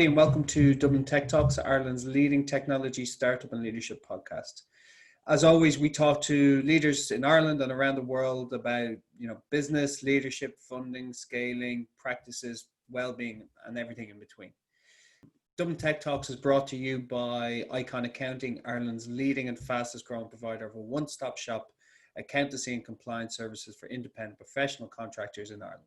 And welcome to Dublin Tech Talks, Ireland's leading technology, startup and leadership podcast. As always, we talk to leaders in Ireland and around the world about, business, leadership, funding, scaling, practices, well-being, and everything in between. Dublin Tech Talks is brought to you by Icon Accounting, Ireland's leading and fastest growing provider of a one-stop shop accountancy and compliance services for independent professional contractors in Ireland.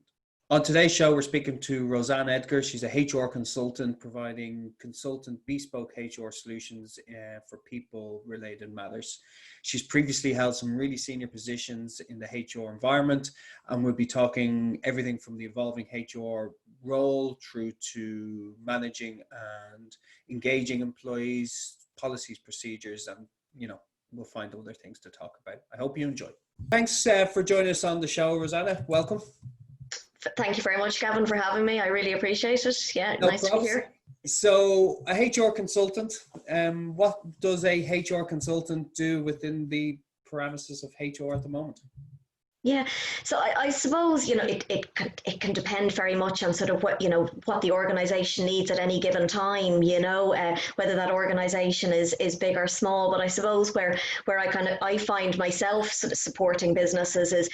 On today's show, we're speaking to Rosanne Edger. She's a HR consultant providing consultant bespoke HR solutions for people-related matters. She's previously held some really senior positions in the HR environment, and we'll be talking everything from the evolving HR role through to managing and engaging employees, policies, procedures, and, we'll find other things to talk about. I hope you enjoy. Thanks for joining us on the show, Rosanne. Welcome. Thank you very much, Gavin, for having me. I really appreciate it. Yeah, no nice problems. to be here. So, a HR consultant, what does a HR consultant do within the parameters of HR at the moment? Yeah, so I suppose, it can depend very much on sort of what the organisation needs at any given time, whether that organisation is big or small. But I suppose where I find myself sort of supporting businesses is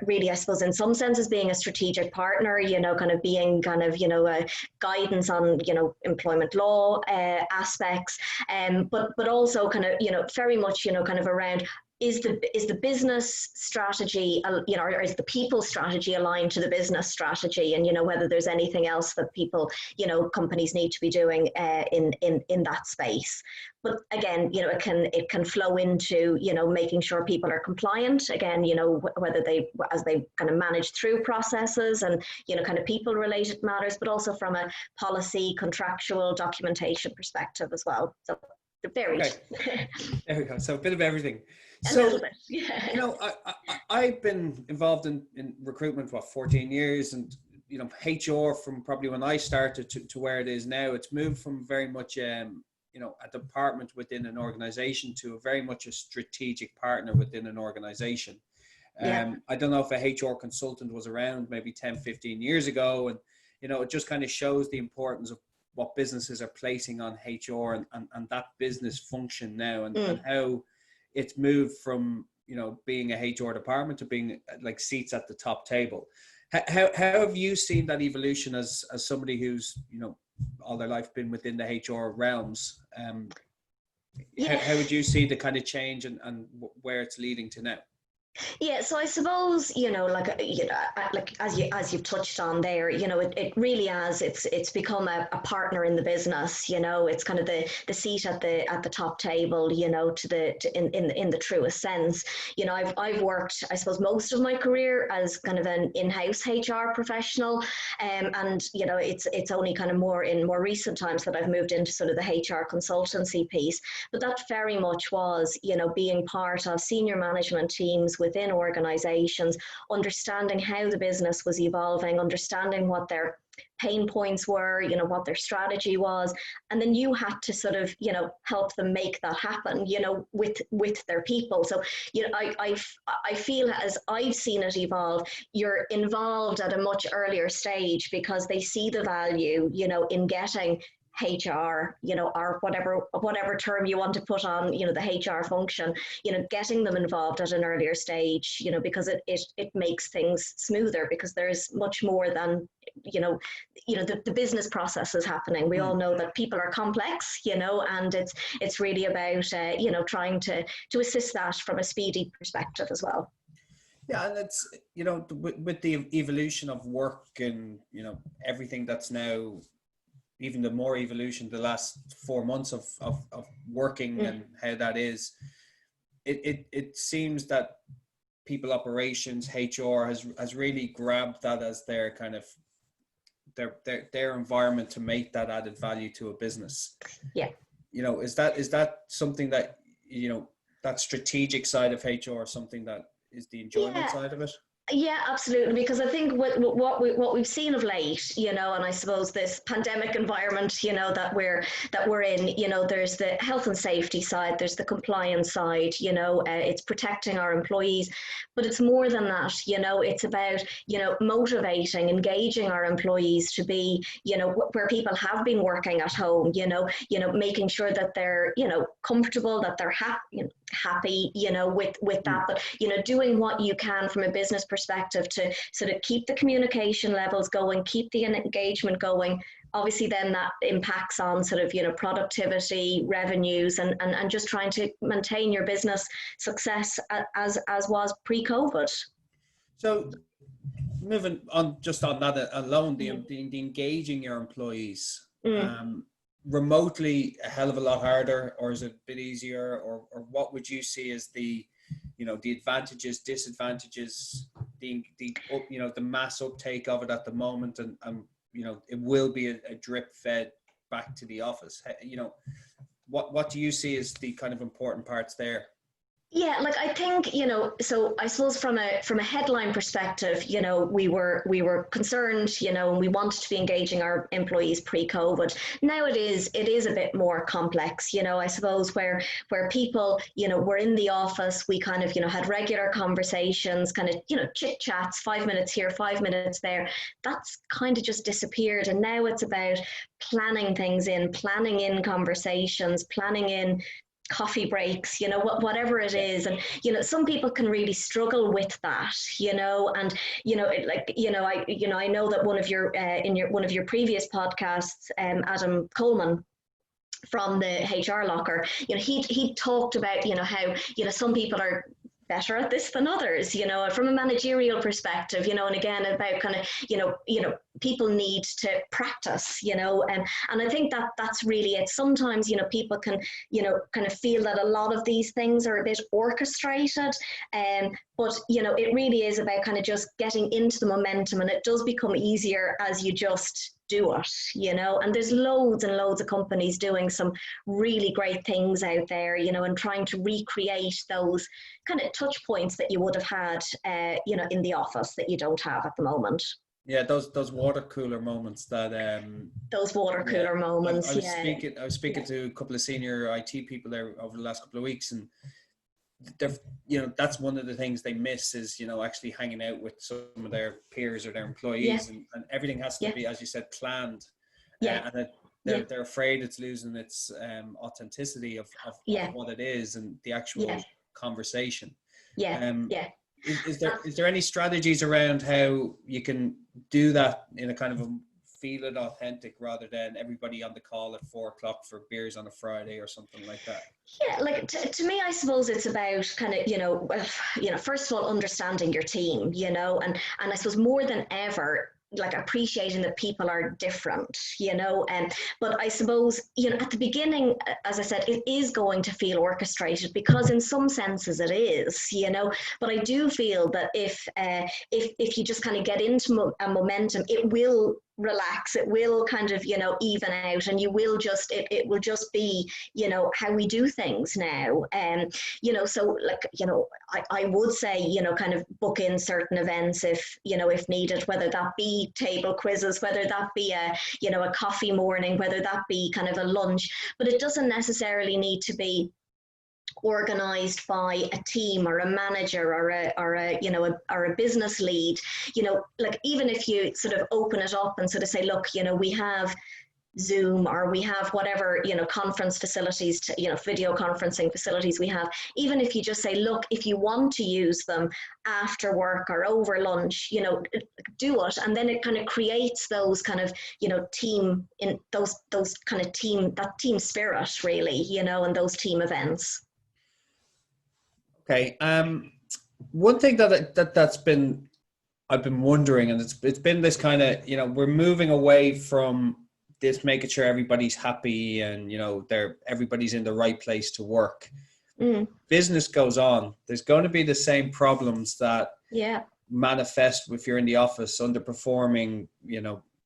really, I suppose, in some senses being a strategic partner, being guidance on, employment law aspects, but also very much, around, is the business strategy, or is the people strategy aligned to the business strategy, and whether there's anything else that people, companies need to be doing in that space. But again, it can flow into making sure people are compliant. Again, whether as they kind of manage through processes and people related matters, but also from a policy, contractual, documentation perspective as well. So varied. Okay. There we go. So a bit of everything. A little bit, yeah. I've been involved in recruitment for 14 years, and HR from probably when I started to where it is now, it's moved from very much a department within an organization to a very much a strategic partner within an organization. I don't know if a HR consultant was around maybe 10, 15 years ago, and it just kind of shows the importance of what businesses are placing on HR and that business function now, and how it's moved from being a HR department to being like seats at the top table. How have you seen that evolution as somebody who's all their life been within the HR realms? How would you see the kind of change and where it's leading to now? Yeah, so I suppose like as you've touched on there, it really has it's become a partner in the business. It's kind of the seat at the top table. In the truest sense. I've worked, I suppose, most of my career as kind of an in-house HR professional, and it's only kind of more in more recent times that I've moved into sort of the HR consultancy piece. But that very much was being part of senior management teams within organizations, understanding how the business was evolving, understanding what their pain points were, what their strategy was, and then you had to sort of help them make that happen with their people. So I feel, as I've seen it evolve, you're involved at a much earlier stage because they see the value in getting HR, or whatever term you want to put on, the HR function, getting them involved at an earlier stage, because it makes things smoother, because there's much more than, the business process is happening. We all know that people are complex, and it's really about, trying to assist that from a speedy perspective as well. Yeah, and it's, with the evolution of work and, everything that's now, even the more evolution the last 4 months of working and how that is, it seems that people operations, HR has really grabbed that as their kind of their environment to make that added value to a business. Yeah. Is that something that, that strategic side of HR something that is the enjoyment side of it? Yeah, absolutely. Because I think what we've seen of late, and I suppose this pandemic environment, that we're in, there's the health and safety side, there's the compliance side, it's protecting our employees, but it's more than that. It's about motivating, engaging our employees to be, where people have been working at home, making sure that they're comfortable, that they're happy, with that, but doing what you can from a business perspective to sort of keep the communication levels going, keep the engagement going. Obviously then that impacts on sort of productivity, revenues, and just trying to maintain your business success as was pre-COVID. So moving on, just on that alone, the engaging your employees, remotely a hell of a lot harder, or is it a bit easier, or what would you see as the the advantages, disadvantages, the mass uptake of it at the moment, and it will be a drip fed back to the office. What do you see as the kind of important parts there? Yeah, like I think, so I suppose from a headline perspective, we were concerned, and we wanted to be engaging our employees pre-COVID. Now it is a bit more complex, I suppose, where people, were in the office, we kind of, had regular conversations, kind of, chit chats, 5 minutes here, 5 minutes there. That's kind of just disappeared. And now it's about planning things in, planning in conversations, planning in coffee breaks, whatever it is. And some people can really struggle with that, and I know that one of your in one of your previous podcasts, Adam Coleman from the HR Locker, he talked about how some people are better at this than others, from a managerial perspective, and again about kind of, people need to practice, and I think that that's really it. Sometimes, people can, kind of feel that a lot of these things are a bit orchestrated, but, it really is about kind of just getting into the momentum, and it does become easier as you just do it, and there's loads and loads of companies doing some really great things out there, and trying to recreate those kind of touch points that you would have had, in the office that you don't have at the moment. Yeah, those water cooler moments that those water cooler moments. I was speaking to a couple of senior IT people there over the last couple of weeks, and that's one of the things they miss is actually hanging out with some of their peers or their employees, and everything has to be, as you said, planned. And they're afraid it's losing its authenticity of what it is and the actual conversation. Is there any strategies around how you can do that in a kind of a feel it authentic rather than everybody on the call at 4:00 for beers on a Friday or something like that? Yeah, like to me, I suppose it's about kind of, first of all, understanding your team, and I suppose more than ever, like appreciating that people are different, but I suppose, at the beginning, as I said, it is going to feel orchestrated because in some senses it is, but I do feel that if you just kind of get into a momentum, it will relax, it will kind of, even out, and you will just, it will just be, how we do things now. So like, I would say, kind of book in certain events if needed, whether that be table quizzes, whether that be a coffee morning, whether that be kind of a lunch, but it doesn't necessarily need to be organized by a team or a manager or a business lead, like even if you sort of open it up and sort of say, look, we have Zoom or we have whatever, conference facilities, video conferencing facilities we have, even if you just say, look, if you want to use them after work or over lunch, do it. And then it kind of creates those kind of, team in those kind of that team spirit really, and those team events. Okay. One thing that's been, I've been wondering, and it's been this kind of, we're moving away from this, making sure everybody's happy and, everybody's in the right place to work. Business goes on. There's going to be the same problems that manifest if you're in the office, underperforming,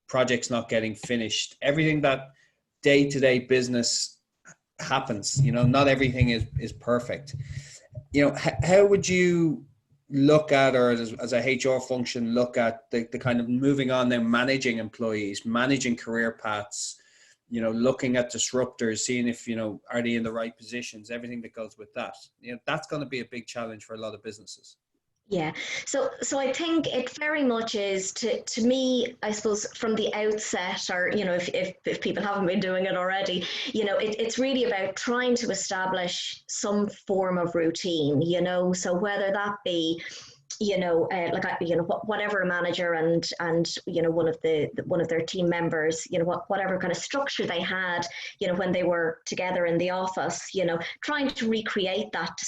projects not getting finished, everything that day-to-day business happens, not everything is perfect. How would you look at, or as a HR function, look at the kind of moving on then, managing employees, managing career paths, looking at disruptors, seeing if, are they in the right positions, everything that goes with that. That's going to be a big challenge for a lot of businesses. Yeah, so I think it very much is to me, I suppose, from the outset, or if people haven't been doing it already, it's really about trying to establish some form of routine, so whether that be whatever a manager and one of their team members, whatever kind of structure they had, when they were together in the office, trying to recreate that to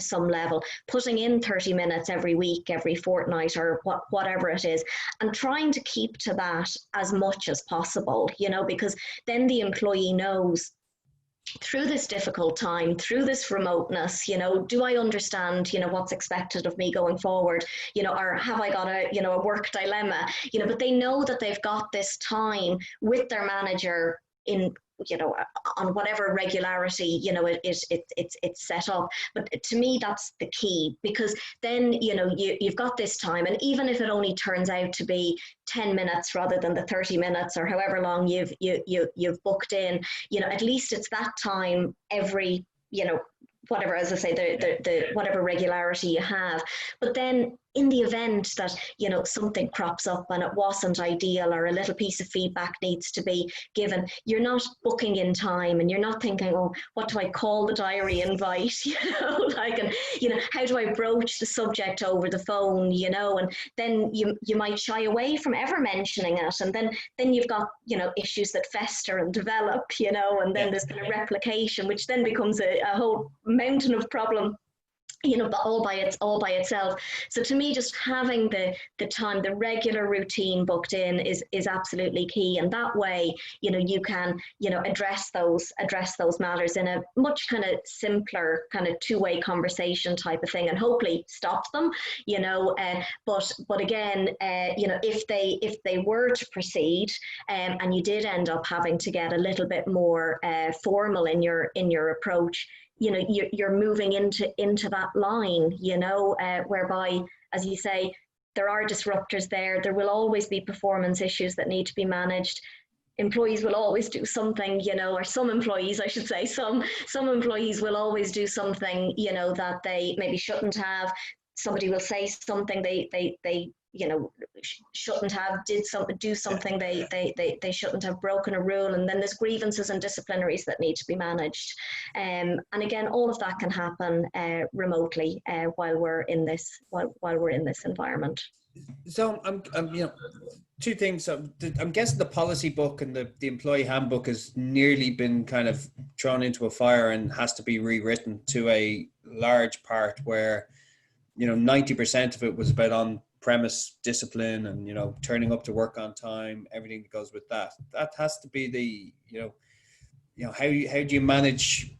some level, putting in 30 minutes every week, every fortnight, or whatever it is, and trying to keep to that as much as possible, because then the employee knows, through this difficult time, through this remoteness, do I understand, what's expected of me going forward, or have I got a work dilemma, but they know that they've got this time with their manager in, on whatever regularity, it's set up. But to me, that's the key, because then, you've got this time, and even if it only turns out to be 10 minutes rather than the 30 minutes or however long you've booked in, at least it's that time every, whatever, as I say, the whatever regularity you have. But then in the event that, something crops up and it wasn't ideal, or a little piece of feedback needs to be given, you're not booking in time, and you're not thinking, oh, what do I call the diary invite? How do I broach the subject over the phone, and then you might shy away from ever mentioning it. And then you've got, issues that fester and develop, and then there's kind of replication, which then becomes a whole mountain of problem, but all by itself. So to me, just having the time, the regular routine booked in is absolutely key. And that way, you can, address those matters in a much kind of simpler, kind of two-way conversation type of thing, and hopefully stop them, but again, if they were to proceed, and you did end up having to get a little bit more formal in your approach, you're moving into that line, whereby, as you say, there are disruptors there. There will always be performance issues that need to be managed. Employees will always do something, or some employees, I should say, some employees will always do something, that they maybe shouldn't have. Somebody will say something they shouldn't have, do something they shouldn't have, broken a rule, and then there's grievances and disciplinaries that need to be managed, and again, all of that can happen remotely while we're in this environment. So I'm two things. I'm guessing the policy book and the employee handbook has nearly been kind of thrown into a fire and has to be rewritten to a large part, where 90% of it was about on-premise discipline and turning up to work on time, everything that goes with that. That has to be the how do you manage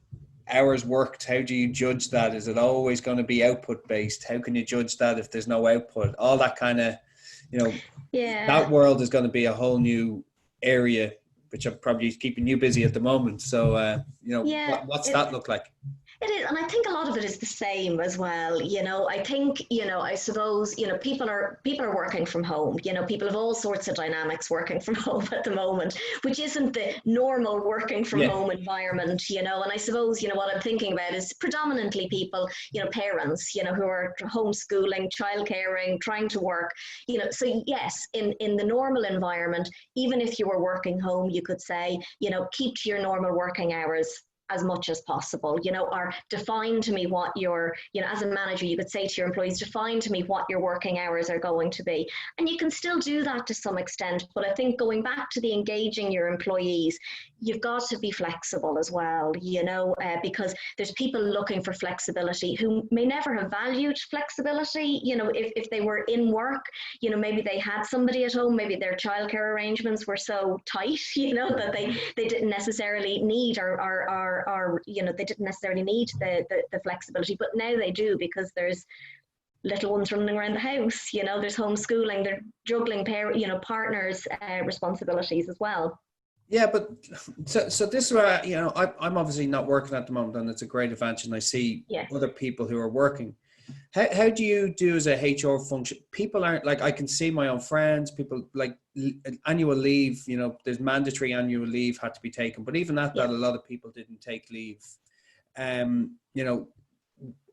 hours worked? How do you judge that? Is it always going to be output based? How can you judge that if there's no output? All that kind of that world is going to be a whole new area, which I'm probably keeping you busy at the moment. So what's that look like? It is, and I think a lot of it is the same as well. I think, I suppose, people are working from home. People have all sorts of dynamics working from home at the moment, which isn't the normal working from home environment, and I suppose, what I'm thinking about is predominantly people, parents, who are homeschooling, childcaring, trying to work, so yes, in the normal environment, even if you were working home, you could say, keep to your normal working hours as much as possible, or define to me what your, as a manager, you could say to your employees, define to me what your working hours are going to be. And you can still do that to some extent, but I think going back to the engaging your employees, you've got to be flexible as well, because there's people looking for flexibility who may never have valued flexibility, if they were in work, maybe they had somebody at home, maybe their childcare arrangements were so tight, that they didn't necessarily need or they didn't necessarily need the flexibility, but now they do, because there's little ones running around the house, there's homeschooling, they're juggling partners' responsibilities as well. Yeah, but so this is where I'm obviously not working at the moment, and it's a great advantage, and I see other people who are working. How do you do as a HR function? People aren't like, I can see my own friends, people like annual leave, you know, there's mandatory annual leave had to be taken, but even that Yeah. a lot of people didn't take leave. You know,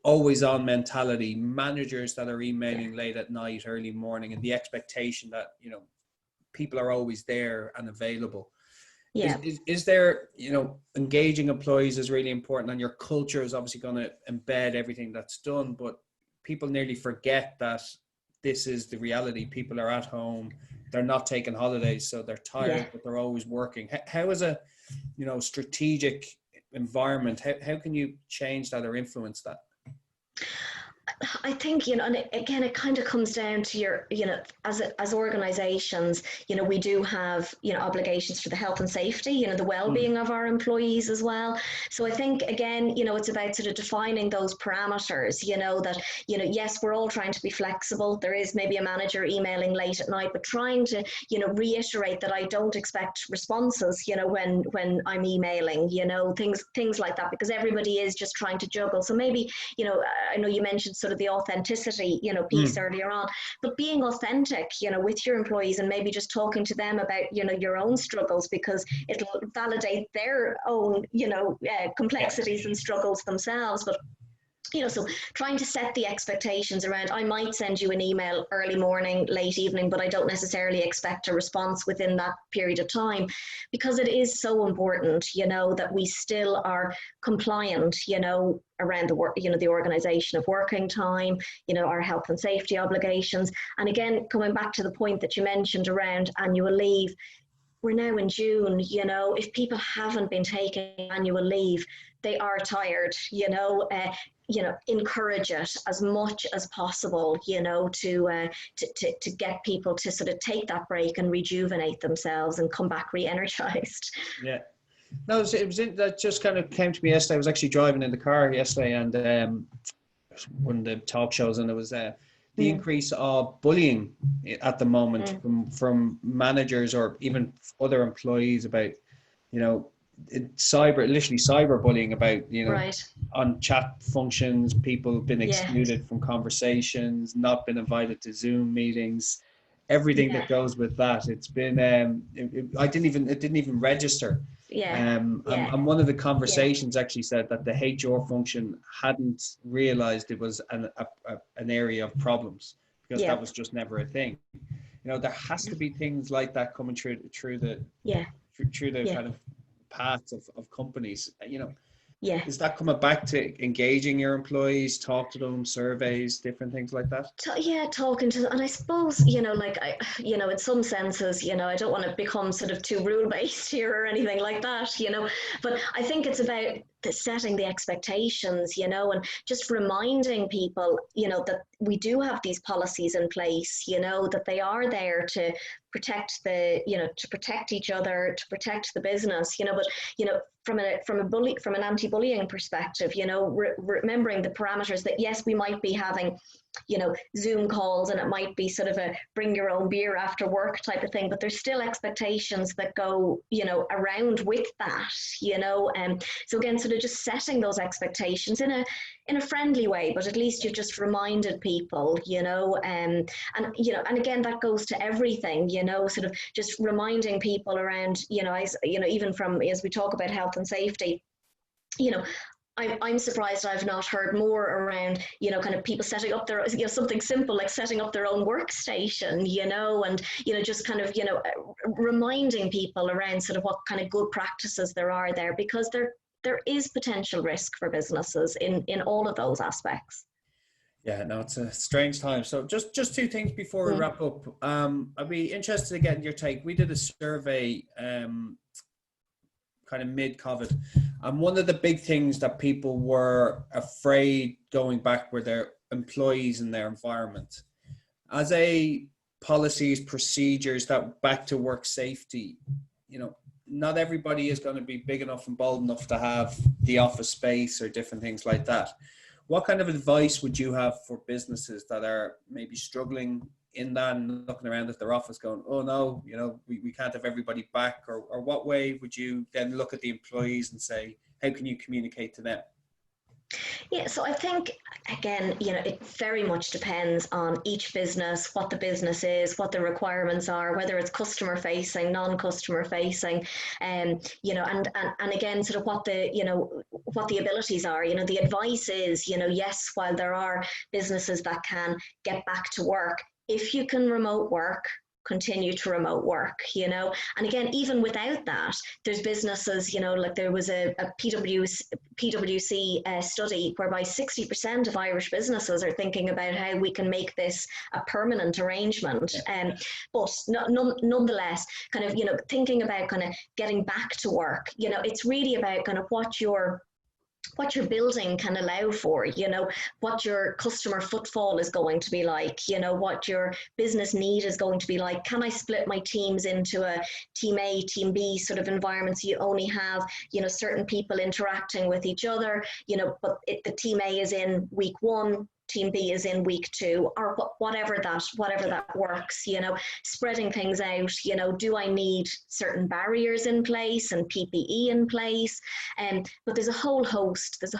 always on mentality, managers that are emailing late at night, early morning, and the expectation that, you know, people are always there and available. Yeah. Is there, you know, engaging employees is really important, and your culture is obviously going to embed everything that's done, but people nearly forget that this is the reality. People are at home, they're not taking holidays, so they're tired, but they're always working. How is a, you know, strategic environment, how can you change that or influence that? I think, you know, and again, it kind of comes down to your, you know, as organizations, you know, we do have, you know, obligations for the health and safety, you know, the well-being of our employees as well. So I think, again, you know, it's about sort of defining those parameters, you know, that, you know, yes, we're all trying to be flexible. There is maybe a manager emailing late at night, but trying to, you know, reiterate that I don't expect responses, you know, when I'm emailing, you know, things like that, because everybody is just trying to juggle. So maybe, you know, I know you mentioned sort of the authenticity, you know, piece earlier on, but being authentic, you know, with your employees, and maybe just talking to them about, you know, your own struggles, because it'll validate their own, you know, complexities and struggles themselves. But you know, so trying to set the expectations around, I might send you an email early morning, late evening, but I don't necessarily expect a response within that period of time, because it is so important, you know, that we still are compliant, you know, around the work, you know, the organization of working time, you know, our health and safety obligations. And again, coming back to the point that you mentioned around annual leave, we're now in June, you know, if people haven't been taking annual leave, they are tired, you know, encourage it as much as possible, you know, to get people to sort of take that break and rejuvenate themselves and come back re-energized. Yeah. No, that just kind of came to me yesterday. I was actually driving in the car yesterday, and one of the talk shows, and it was the increase of bullying at the moment from managers or even other employees about, you know, literally cyberbullying about, you know, Right. on chat functions, people been excluded from conversations, not been invited to Zoom meetings, everything that goes with that. It's been, it didn't even register. And one of the conversations actually said that the HR function hadn't realized it was an area of problems, because that was just never a thing. You know, there has to be things like that coming through the kind of paths of companies, you know. Is that coming back to engaging your employees, talk to them, surveys, different things like that? Talking to them. And I suppose, you know, like you know, in some senses, you know, I don't want to become sort of too rule-based here or anything like that, you know, but I think it's about setting the expectations, you know, and just reminding people, you know, that we do have these policies in place, you know, that they are there to protect to protect each other, to protect the business, you know, but, you know, from an anti-bullying perspective, you know, remembering the parameters that, yes, we might be having, you know, Zoom calls, and it might be sort of a bring your own beer after work type of thing, but there's still expectations that go, you know, around with that, you know, and so again, sort of just setting those expectations in a friendly way, but at least you've just reminded people, you know, and you know, and again, that goes to everything, you know, sort of just reminding people around, you know, even from, as we talk about health and safety, you know, I'm surprised I've not heard more around, you know, kind of people setting up their, you know, something simple like setting up their own workstation, you know, and, you know, just kind of, you know, reminding people around sort of what kind of good practices there are there, because there is potential risk for businesses in all of those aspects. Yeah, no, it's a strange time. So just two things before we wrap up. I'd be interested in getting your take. We did a survey kind of mid-COVID, and one of the big things that people were afraid going back were their employees and their environment. As a policies, procedures, that back to work safety, you know, not everybody is going to be big enough and bold enough to have the office space or different things like that. What kind of advice would you have for businesses that are maybe struggling in that and looking around at their office going, oh no, you know, we can't have everybody back, or what way would you then look at the employees and say, how can you communicate to them? Yeah, so I think, again, it very much depends on each business, what the business is, what the requirements are, whether it's customer facing, non-customer facing, and again, sort of what the abilities are. The advice is, yes, while there are businesses that can get back to work, if you can remote work, continue to remote work, and again, even without that, there's businesses, like there was a PwC study whereby 60% of Irish businesses are thinking about how we can make this a permanent arrangement. But nonetheless, kind of, thinking about kind of getting back to work, it's really about kind of what your building can allow for, what your customer footfall is going to be like, what your business need is going to be like. Can I split my teams into a team A, team B sort of environment, so you only have, certain people interacting with each other, but the team A is in week 1, team B is in week 2, or whatever that works, spreading things out, do I need certain barriers in place and PPE in place? But there's a whole host of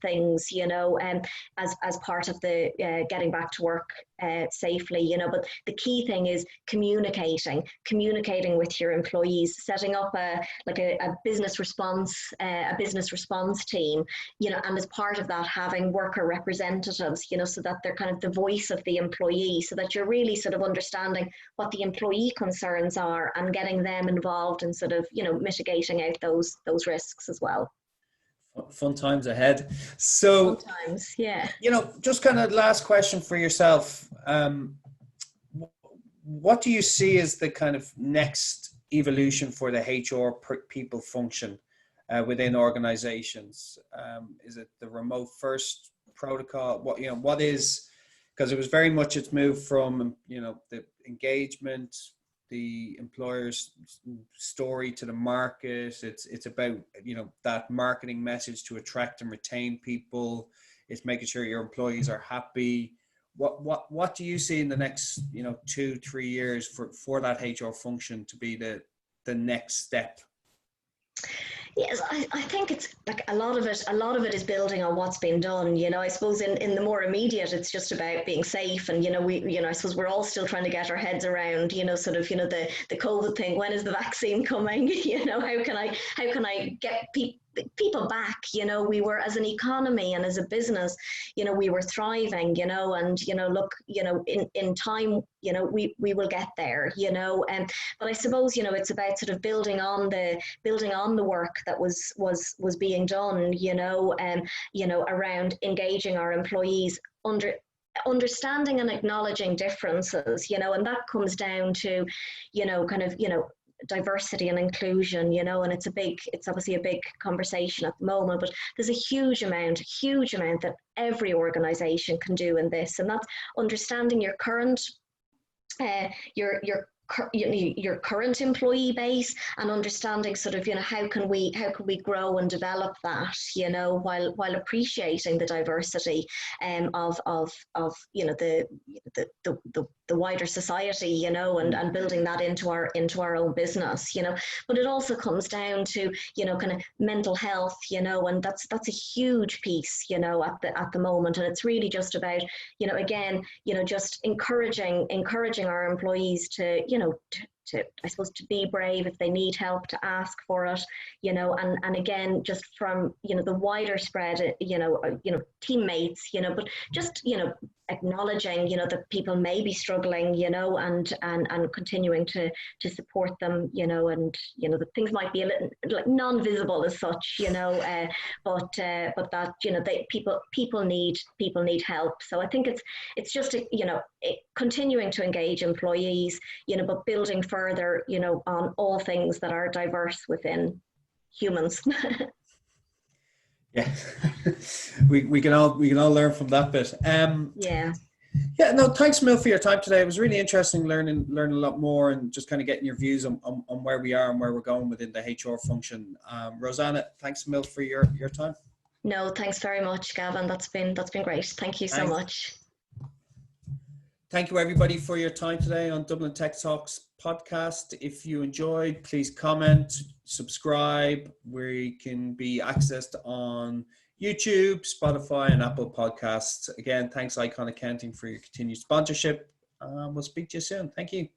things, as part of the getting back to work safely, but the key thing is communicating with your employees, setting up a business response team, and as part of that, having worker representatives, so that they're kind of the voice of the employee, so that you're really sort of understanding what the employee concerns are and getting them involved in sort of, mitigating out those risks as well. Fun times ahead. So, fun times, yeah. Just kind of last question for yourself. What do you see as the kind of next evolution for the HR people function within organizations? Is it the remote first protocol? What is, because it was very much, it's moved from, the engagement, the employer's story to the market. It's about, that marketing message to attract and retain people. It's making sure your employees are happy. What do you see in the next, 2-3 years for that HR function to be the next step? Yes, I think it's like a lot of it is building on what's been done. I suppose in the more immediate, it's just about being safe, and I suppose we're all still trying to get our heads around, sort of, the COVID thing. When is the vaccine coming? How can I get people back? We were, as an economy and as a business, we were thriving, and look, in time, we will get there, but I suppose, it's about sort of building on the work that was being done, around engaging our employees, understanding and acknowledging differences, and that comes down to, kind of, diversity and inclusion, and it's obviously a big conversation at the moment, but there's a huge amount that every organization can do in this, and that's understanding your current your current employee base, and understanding sort of, how can we grow and develop that, while appreciating the diversity of the wider society, and building that into our own business, but it also comes down to, kind of mental health, and that's a huge piece, at the moment, and it's really just about, again, just encouraging our employees to, I suppose, to be brave if they need help, to ask for it, and again, just from, the wider spread, teammates, but just, acknowledging, that people may be struggling, and continuing to support them, and, the things might be a little like non-visible as such, but that, people need help. So I think it's just, continuing to engage employees, but building further, on all things that are diverse within humans. Yeah, we can all learn from that bit. Yeah, no, thanks, Mil, for your time today. It was really interesting learning a lot more, and just kind of getting your views on where we are and where we're going within the HR function. Rosanne, thanks, Mil, for your time. No, thanks very much, Gavin. That's been great. Thank you so much. Thank you everybody for your time today on Dublin Tech Talks podcast. If you enjoyed, please comment, subscribe. We can be accessed on YouTube, Spotify, and Apple Podcasts. Again, thanks Icon Accounting for your continued sponsorship. We'll speak to you soon. Thank you.